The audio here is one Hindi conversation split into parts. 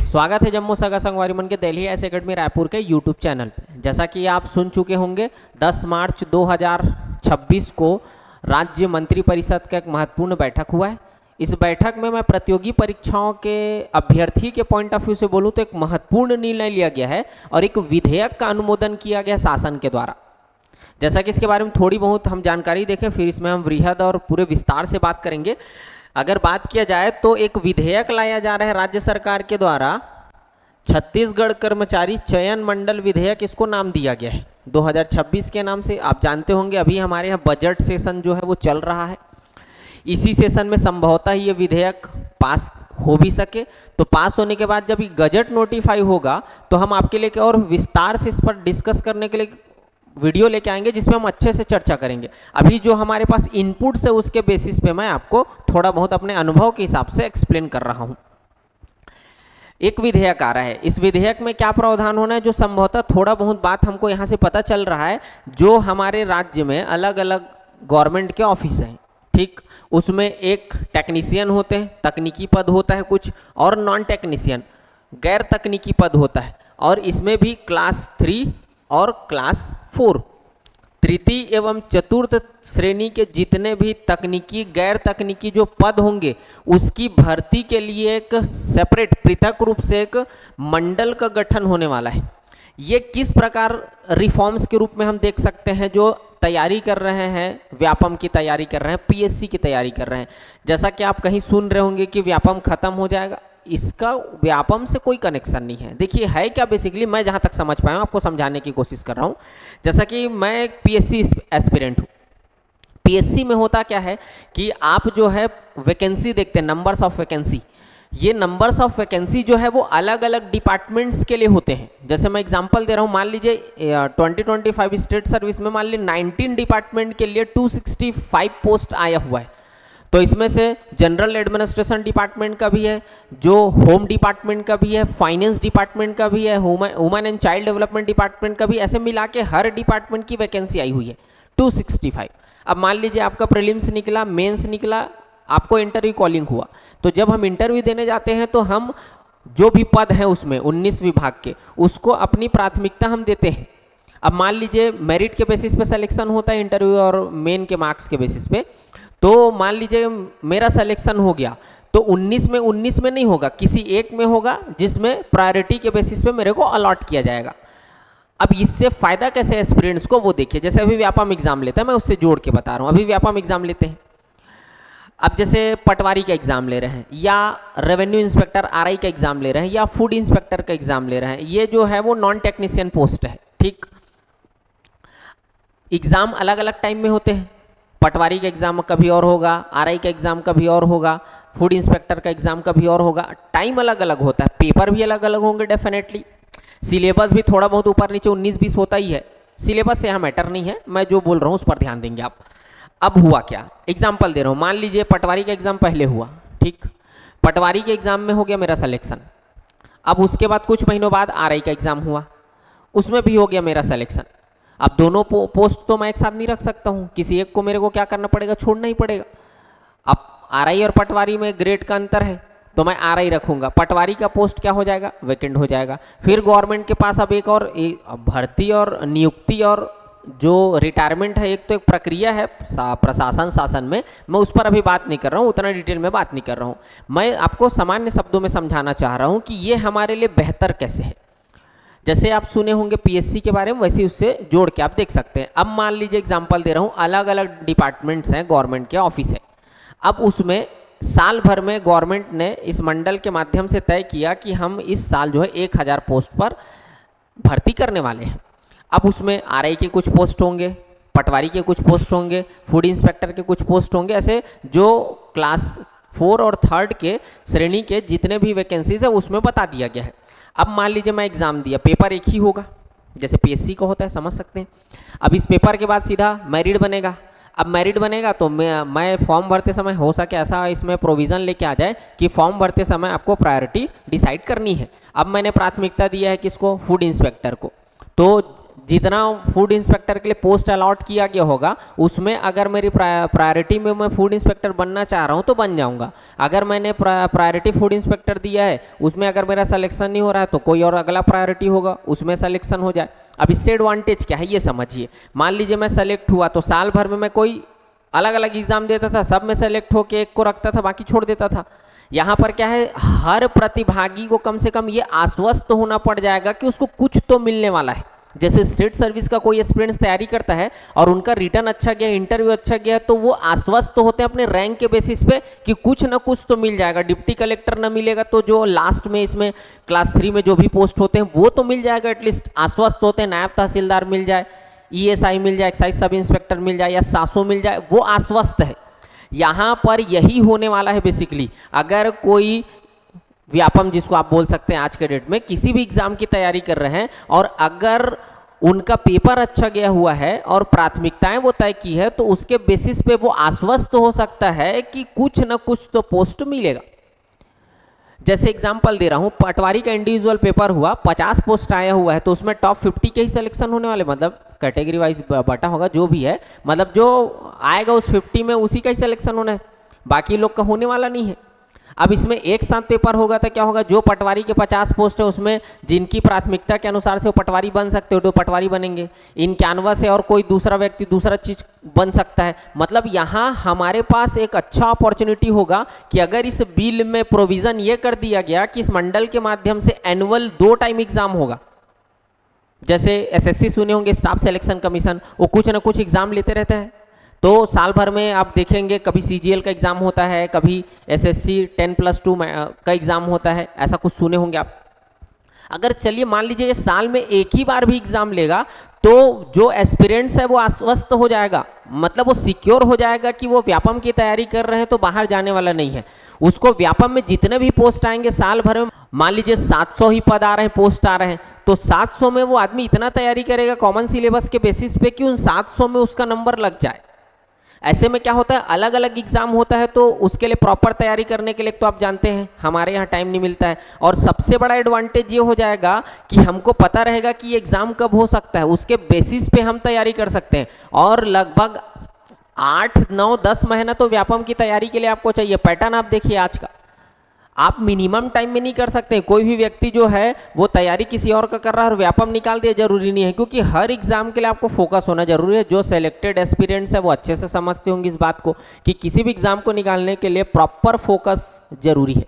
स्वागत है जम्मू सगा संगवारी मन के दिल्ली एस एकेडमी रायपुर के यूट्यूब चैनल पे। जैसा कि आप सुन चुके होंगे 10 मार्च 2026 को राज्य मंत्रिपरिषद का एक महत्वपूर्ण बैठक हुआ है। इस बैठक में मैं प्रतियोगी परीक्षाओं के अभ्यर्थी के पॉइंट ऑफ व्यू से बोलूँ तो एक महत्वपूर्ण निर्णय लिया गया है और एक विधेयक का अनुमोदन किया गया शासन के द्वारा। जैसा कि इसके बारे में थोड़ी बहुत हम जानकारी देखें, फिर इसमें हम वृहद और पूरे विस्तार से बात करेंगे। अगर बात किया जाए तो एक विधेयक लाया जा रहा है राज्य सरकार के द्वारा, छत्तीसगढ़ कर्मचारी चयन मंडल विधेयक इसको नाम दिया गया है 2026 के नाम से। आप जानते होंगे अभी हमारे यहाँ बजट सेशन जो है वो चल रहा है, इसी सेशन में संभवतः ये विधेयक पास हो भी सके। तो पास होने के बाद जब ये गजट नोटिफाई होगा तो हम आपके लिए और विस्तार से इस पर डिस्कस करने के लिए वीडियो लेके आएंगे जिसमें हम अच्छे से चर्चा करेंगे। अभी जो हमारे पास इनपुट्स है उसके बेसिस पे मैं आपको थोड़ा बहुत अपने अनुभव के हिसाब से एक्सप्लेन कर रहा हूं। एक विधेयक आ रहा है, इस विधेयक में क्या प्रावधान होना है जो संभवतः थोड़ा बहुत बात हमको यहां से पता चल रहा है। जो हमारे राज्य में अलग अलग गवर्नमेंट के ऑफिस हैं, ठीक, उसमें एक टेक्नीशियन होते हैं, तकनीकी पद होता है कुछ, और नॉन टेक्नीशियन गैर तकनीकी पद होता है। और इसमें भी क्लास 3 और क्लास 4 तृतीय एवं चतुर्थ श्रेणी के जितने भी तकनीकी गैर तकनीकी जो पद होंगे उसकी भर्ती के लिए एक सेपरेट पृथक रूप से एक मंडल का गठन होने वाला है। ये किस प्रकार रिफॉर्म्स के रूप में हम देख सकते हैं जो तैयारी कर रहे हैं, व्यापम की तैयारी कर रहे हैं, पीएससी की तैयारी कर रहे हैं। जैसा कि आप कहीं सुन रहे होंगे कि व्यापम खत्म हो जाएगा, इसका व्यापम से कोई कनेक्शन नहीं है। देखिए है क्या, बेसिकली मैं जहां तक समझ पाया हूं आपको समझाने की कोशिश कर रहा हूं। जैसा कि मैं एक पीएससी एस्पिरेंट हूं। पीएससी में होता क्या है कि आप जो है वैकेंसी देखते हैं, नंबर्स ऑफ वैकेंसी। ये नंबर्स ऑफ वैकेंसी जो है वो अलग अलग डिपार्टमेंट्स के लिए होते हैं। जैसे मैं एग्जांपल दे रहा हूं, मान लीजिए 2025 स्टेट सर्विस में मान लीजिए 19 डिपार्टमेंट के लिए 265 पोस्ट आया हुआ है। तो इसमें से जनरल एडमिनिस्ट्रेशन डिपार्टमेंट का भी है, जो होम डिपार्टमेंट का भी है, फाइनेंस डिपार्टमेंट का भी है, women and child development department का भी, ऐसे मिला के हर डिपार्टमेंट की वैकेंसी आई हुई है 265। अब मान लीजिए आपका प्रीलिम्स निकला, मेंस निकला, आपको इंटरव्यू कॉलिंग हुआ। तो जब हम इंटरव्यू देने जाते हैं तो हम जो भी पद हैं उसमें 19 विभाग के, उसको अपनी प्राथमिकता हम देते हैं। अब मान लीजिए मेरिट के बेसिस पे सिलेक्शन होता है इंटरव्यू और मेन के मार्क्स के बेसिस पे। तो मान लीजिए मेरा सिलेक्शन हो गया तो 19 में नहीं होगा, किसी एक में होगा जिसमें प्रायोरिटी के बेसिस पे मेरे को अलॉट किया जाएगा। अब इससे फायदा कैसे है एस्पिरेंट्स को वो देखिए। जैसे अभी व्यापम एग्जाम लेते हैं, मैं उससे जोड़ के बता रहा हूँ। अभी व्यापम एग्जाम लेते हैं, अब जैसे पटवारी का एग्जाम ले रहे हैं, या रेवेन्यू इंस्पेक्टर आरआई का एग्जाम ले रहे हैं, या फूड इंस्पेक्टर का एग्जाम ले रहे हैं, ये जो है वो नॉन टेक्नीशियन पोस्ट है, ठीक। एग्जाम अलग अलग टाइम में होते हैं। पटवारी का एग्जाम कभी और होगा, आरआई का एग्जाम कभी और होगा, फूड इंस्पेक्टर का एग्जाम कभी और होगा। टाइम अलग अलग होता है, पेपर भी अलग अलग होंगे डेफिनेटली। सिलेबस भी थोड़ा बहुत ऊपर नीचे 19-20 होता ही है। सिलेबस से यहाँ मैटर नहीं है, मैं जो बोल रहा हूँ उस पर ध्यान देंगे आप। अब हुआ क्या, एग्जाम्पल दे रहा हूँ। मान लीजिए पटवारी का एग्जाम पहले हुआ, ठीक, पटवारी के एग्जाम में हो गया मेरा सिलेक्शन। अब उसके बाद कुछ महीनों बाद आरआई का एग्जाम हुआ, उसमें भी हो गया मेरा सिलेक्शन। अब दोनों पोस्ट तो मैं एक साथ नहीं रख सकता हूँ, किसी एक को मेरे को क्या करना पड़ेगा, छोड़ना ही पड़ेगा। अब आरआई और पटवारी में ग्रेड का अंतर है तो मैं आरआई रखूंगा, पटवारी का पोस्ट क्या हो जाएगा, वैकेंट हो जाएगा। फिर गवर्नमेंट के पास अब एक और भर्ती और नियुक्ति और जो रिटायरमेंट है, एक तो एक प्रक्रिया है प्रशासन शासन में, मैं उस पर अभी बात नहीं कर रहा हूँ, उतना डिटेल में बात नहीं कर रहा हूँ। मैं आपको सामान्य शब्दों में समझाना चाह रहा हूँ कि ये हमारे लिए बेहतर कैसे है। जैसे आप सुने होंगे पीएससी के बारे में, वैसे उससे जोड़ के आप देख सकते हैं। अब मान लीजिए एग्जांपल दे रहा हूँ, अलग अलग डिपार्टमेंट्स हैं, गवर्नमेंट के ऑफिस है। अब उसमें साल भर में गवर्नमेंट ने इस मंडल के माध्यम से तय किया कि हम इस साल जो है 1000 पोस्ट पर भर्ती करने वाले हैं। अब उसमें आरआई के कुछ पोस्ट होंगे, पटवारी के कुछ पोस्ट होंगे, फूड इंस्पेक्टर के कुछ पोस्ट होंगे, ऐसे जो क्लास 4 और 3 के श्रेणी के जितने भी वैकेंसीज है उसमें बता दिया गया है। अब मान लीजिए मैं एग्जाम दिया, पेपर एक ही होगा जैसे पीएससी का होता है, समझ सकते हैं। अब इस पेपर के बाद सीधा मेरिट बनेगा। अब मेरिट बनेगा तो मैं फॉर्म भरते समय हो सके ऐसा इसमें प्रोविज़न लेके आ जाए कि फॉर्म भरते समय आपको प्रायोरिटी डिसाइड करनी है। अब मैंने प्राथमिकता दिया है किसको, फूड इंस्पेक्टर को। तो जितना फूड इंस्पेक्टर के लिए पोस्ट अलॉट किया गया होगा उसमें अगर मेरी प्रायोरिटी में मैं फूड इंस्पेक्टर बनना चाह रहा हूँ तो बन जाऊँगा। अगर मैंने प्रायोरिटी फूड इंस्पेक्टर दिया है उसमें अगर मेरा सिलेक्शन नहीं हो रहा है तो कोई और अगला प्रायोरिटी होगा उसमें सिलेक्शन हो जाए। अब इससे एडवांटेज क्या है ये समझिए। मान लीजिए मैं सेलेक्ट हुआ तो साल भर में मैं कोई अलग अलग एग्जाम देता था, सब में सेलेक्ट होकर एक को रखता था बाकी छोड़ देता था। यहाँ पर क्या है, हर प्रतिभागी को कम से कम ये आश्वस्त होना पड़ जाएगा कि उसको कुछ तो मिलने वाला है। जैसे स्टेट सर्विस का कोई एस्पिरेंट्स तैयारी करता है और उनका रिटर्न अच्छा गया, इंटरव्यू अच्छा गया, तो वो आश्वस्त होते हैं अपने रैंक के बेसिस पे कि कुछ ना कुछ तो मिल जाएगा। डिप्टी कलेक्टर ना मिलेगा तो जो लास्ट में इसमें क्लास 3 में जो भी पोस्ट होते हैं वो तो मिल जाएगा, एटलीस्ट आश्वस्त होते हैं। नायब तहसीलदार मिल जाए, ईएसआई मिल जाए, एक्साइज सब इंस्पेक्टर मिल जाए या सासो मिल जाए, वो आश्वस्त है। यहाँ पर यही होने वाला है बेसिकली। अगर कोई व्यापम जिसको आप बोल सकते हैं आज के डेट में किसी भी एग्जाम की तैयारी कर रहे हैं और अगर उनका पेपर अच्छा गया हुआ है और प्राथमिकताएं वो तय की है तो उसके बेसिस पे वो आश्वस्त हो सकता है कि कुछ ना कुछ तो पोस्ट मिलेगा। जैसे एग्जांपल दे रहा हूं, पटवारी का इंडिविजुअल पेपर हुआ, 50 पोस्ट आया हुआ है तो उसमें टॉप 50 के ही सिलेक्शन होने वाले, मतलब कैटेगरी वाइज बटा होगा जो भी है, मतलब जो आएगा उस 50 में उसी का ही सिलेक्शन होना है, बाकी लोग का होने वाला नहीं है। अब इसमें एक साथ पेपर होगा तो क्या होगा, जो पटवारी के 50 पोस्ट है उसमें जिनकी प्राथमिकता के अनुसार से वो पटवारी बन सकते हो तो पटवारी बनेंगे, इन कैनवस से और कोई दूसरा व्यक्ति दूसरा चीज बन सकता है। मतलब यहाँ हमारे पास एक अच्छा अपॉर्चुनिटी होगा कि अगर इस बिल में प्रोविजन ये कर दिया गया कि इस मंडल के माध्यम से एनुअल 2 टाइम एग्जाम होगा। जैसे एसएससी सुने होंगे, स्टाफ सिलेक्शन कमीशन, वो कुछ ना कुछ एग्जाम लेते रहते हैं, तो साल भर में आप देखेंगे कभी सीजीएल का एग्जाम होता है, कभी एसएससी 10+2 का एग्जाम होता है, ऐसा कुछ सुने होंगे आप। अगर चलिए मान लीजिए साल में एक ही बार भी एग्जाम लेगा तो जो एस्पिरेंट्स है वो आश्वस्त हो जाएगा, मतलब वो सिक्योर हो जाएगा कि वो व्यापम की तैयारी कर रहे हैं तो बाहर जाने वाला नहीं है। उसको व्यापम में जितने भी पोस्ट आएंगे साल भर में, मान लीजिए 700 ही पद आ रहे हैं, पोस्ट आ रहे हैं, तो 700 में वो आदमी इतना तैयारी करेगा कॉमन सिलेबस के बेसिस पे कि उन 700 में उसका नंबर लग जाए। ऐसे में क्या होता है, अलग अलग एग्जाम होता है तो उसके लिए प्रॉपर तैयारी करने के लिए तो आप जानते हैं हमारे यहाँ टाइम नहीं मिलता है, और सबसे बड़ा एडवांटेज ये हो जाएगा कि हमको पता रहेगा कि एग्जाम कब हो सकता है, उसके बेसिस पे हम तैयारी कर सकते हैं। और लगभग 8, 9, 10 महीना तो व्यापम की तैयारी के लिए आपको चाहिए। पैटर्न आप देखिए आज का, आप मिनिमम टाइम में नहीं कर सकते। कोई भी व्यक्ति जो है वो तैयारी किसी और का कर रहा है और व्यापम निकाल दिया जरूरी नहीं है, क्योंकि हर एग्जाम के लिए आपको फोकस होना जरूरी है। जो सेलेक्टेड एस्पिरेंट्स है वो अच्छे से समझते होंगे इस बात को कि किसी भी एग्जाम को निकालने के लिए प्रॉपर फोकस जरूरी है।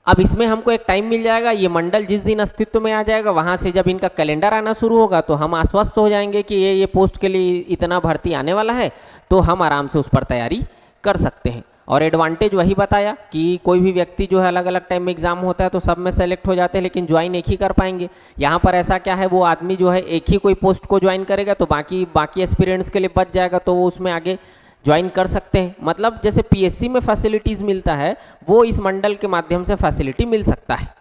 अब इसमें हमको एक टाइम मिल जाएगा, ये मंडल जिस दिन अस्तित्व में आ जाएगा वहां से जब इनका कैलेंडर आना शुरू होगा तो हम आश्वस्त हो जाएंगे कि ये पोस्ट के लिए इतना भर्ती आने वाला है, तो हम आराम से उस पर तैयारी कर सकते हैं। और एडवांटेज वही बताया कि कोई भी व्यक्ति जो है अलग अलग टाइम में एग्जाम होता है तो सब में सेलेक्ट हो जाते हैं लेकिन ज्वाइन एक ही कर पाएंगे। यहाँ पर ऐसा क्या है, वो आदमी जो है एक ही कोई पोस्ट को ज्वाइन करेगा तो बाकी एस्पिरेंट्स के लिए बच जाएगा, तो वो उसमें आगे ज्वाइन कर सकते हैं। मतलब जैसे पीएससी में फैसिलिटीज़ मिलता है वो इस मंडल के माध्यम से फैसिलिटी मिल सकता है,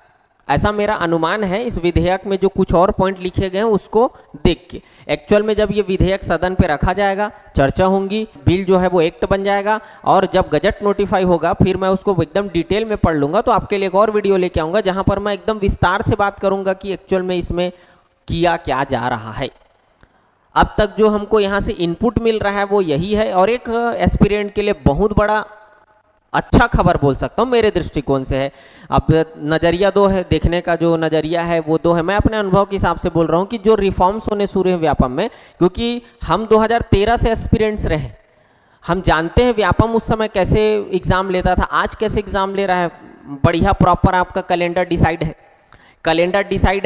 ऐसा मेरा अनुमान है। इस विधेयक में जो कुछ और पॉइंट लिखे गए हैं उसको देख के एक्चुअल में जब ये विधेयक सदन पे रखा जाएगा, चर्चा होंगी, बिल जो है वो एक्ट बन जाएगा, और जब गजट नोटिफाई होगा फिर मैं उसको एकदम डिटेल में पढ़ लूंगा। तो आपके लिए एक और वीडियो लेके आऊँगा जहाँ पर मैं एकदम विस्तार से बात करूँगा कि एक्चुअल में इसमें किया क्या जा रहा है। अब तक जो हमको यहाँ से इनपुट मिल रहा है वो यही है, और एक एस्पिरेंट के लिए बहुत बड़ा अच्छा खबर बोल सकता हूँ मेरे दृष्टिकोण से है। अब नज़रिया 2 है, देखने का जो नज़रिया है वो 2 है। मैं अपने अनुभव के हिसाब से बोल रहा हूँ कि जो रिफॉर्म्स होने शुरू हैं व्यापम में, क्योंकि हम 2013 से एस्पिरेंट्स रहे, हम जानते हैं व्यापम उस समय कैसे एग्ज़ाम लेता था, आज कैसे एग्ज़ाम ले रहा है। बढ़िया प्रॉपर आपका कैलेंडर डिसाइड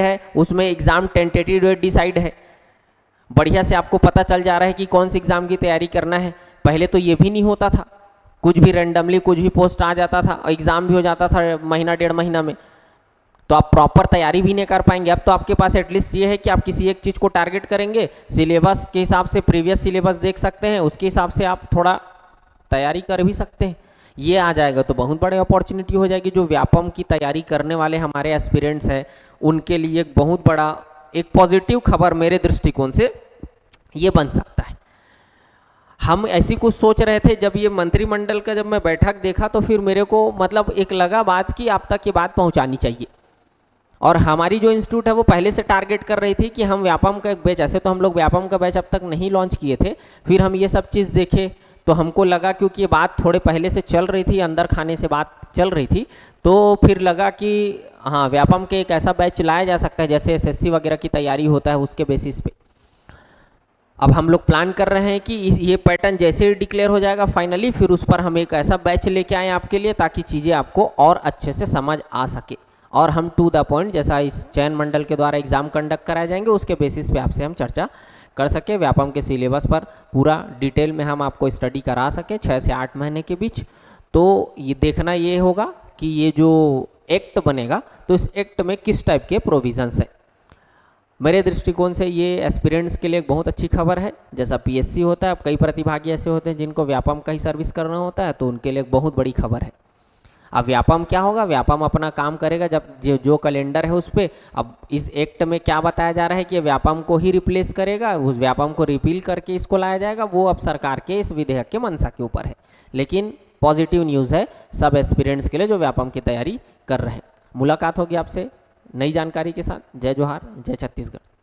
है, उसमें एग्ज़ाम टेंटेटिव डेट डिसाइड है, बढ़िया से आपको पता चल जा रहा है कि कौन से एग्ज़ाम की तैयारी करना है। पहले तो ये भी नहीं होता था, कुछ भी रैंडमली कुछ भी पोस्ट आ जाता था, एग्ज़ाम भी हो जाता था महीना 1.5 महीना में, तो आप प्रॉपर तैयारी भी नहीं कर पाएंगे। अब तो आपके पास एटलीस्ट ये है कि आप किसी एक चीज़ को टारगेट करेंगे, सिलेबस के हिसाब से प्रीवियस सिलेबस देख सकते हैं, उसके हिसाब से आप थोड़ा तैयारी कर भी सकते हैं। ये आ जाएगा तो बहुत बड़ी अपॉर्चुनिटी हो जाएगी। जो व्यापम की तैयारी करने वाले हमारे एस्पिरेंट्स हैं उनके लिए एक बहुत बड़ा एक पॉजिटिव खबर मेरे दृष्टिकोण से ये बन सकता है। हम ऐसी कुछ सोच रहे थे, जब ये मंत्रिमंडल का जब मैं बैठक देखा तो फिर मेरे को मतलब एक लगा बात कि आप तक ये बात पहुंचानी चाहिए, और हमारी जो इंस्टीट्यूट है वो पहले से टारगेट कर रही थी कि हम व्यापम का एक बैच, ऐसे तो हम लोग व्यापम का बैच अब तक नहीं लॉन्च किए थे, फिर हम ये सब चीज़ देखे तो हमको लगा, क्योंकि ये बात थोड़े पहले से चल रही थी, अंदर खाने से बात चल रही थी, तो फिर लगा कि हाँ व्यापम के एक ऐसा बैच चलाया जा सकता है जैसे एसएससी वगैरह की तैयारी होता है उसके बेसिस पे। अब हम लोग प्लान कर रहे हैं कि ये पैटर्न जैसे ही डिक्लेयर हो जाएगा फाइनली, फिर उस पर हम एक ऐसा बैच लेके आए आपके लिए ताकि चीज़ें आपको और अच्छे से समझ आ सके, और हम टू द पॉइंट जैसा इस चयन मंडल के द्वारा एग्जाम कंडक्ट कराए जाएंगे उसके बेसिस पे आपसे हम चर्चा कर सके, व्यापम के सिलेबस पर पूरा डिटेल में हम आपको स्टडी करा सके 6 से 8 महीने के बीच। तो ये देखना ये होगा कि ये जो एक्ट बनेगा तो इस एक्ट में किस टाइप के प्रोविजंस है। मेरे दृष्टिकोण से ये एस्पिरेंट्स के लिए एक बहुत अच्छी खबर है। जैसा पीएससी होता है, अब कई प्रतिभागी ऐसे होते हैं जिनको व्यापम का ही सर्विस करना होता है, तो उनके लिए एक बहुत बड़ी खबर है। अब व्यापम क्या होगा, व्यापम अपना काम करेगा जब जो कैलेंडर है उस पर, अब इस एक्ट में क्या बताया जा रहा है कि व्यापम को ही रिप्लेस करेगा, उस व्यापम को रिपील करके इसको लाया जाएगा, वो अब सरकार के इस विधेयक के मंशा के ऊपर है। लेकिन पॉजिटिव न्यूज़ है सब एस्पिरेंट्स के लिए जो व्यापम की तैयारी कर रहे हैं। मुलाकात होगी आपसे नई जानकारी के साथ। जय जोहार, जय छत्तीसगढ़।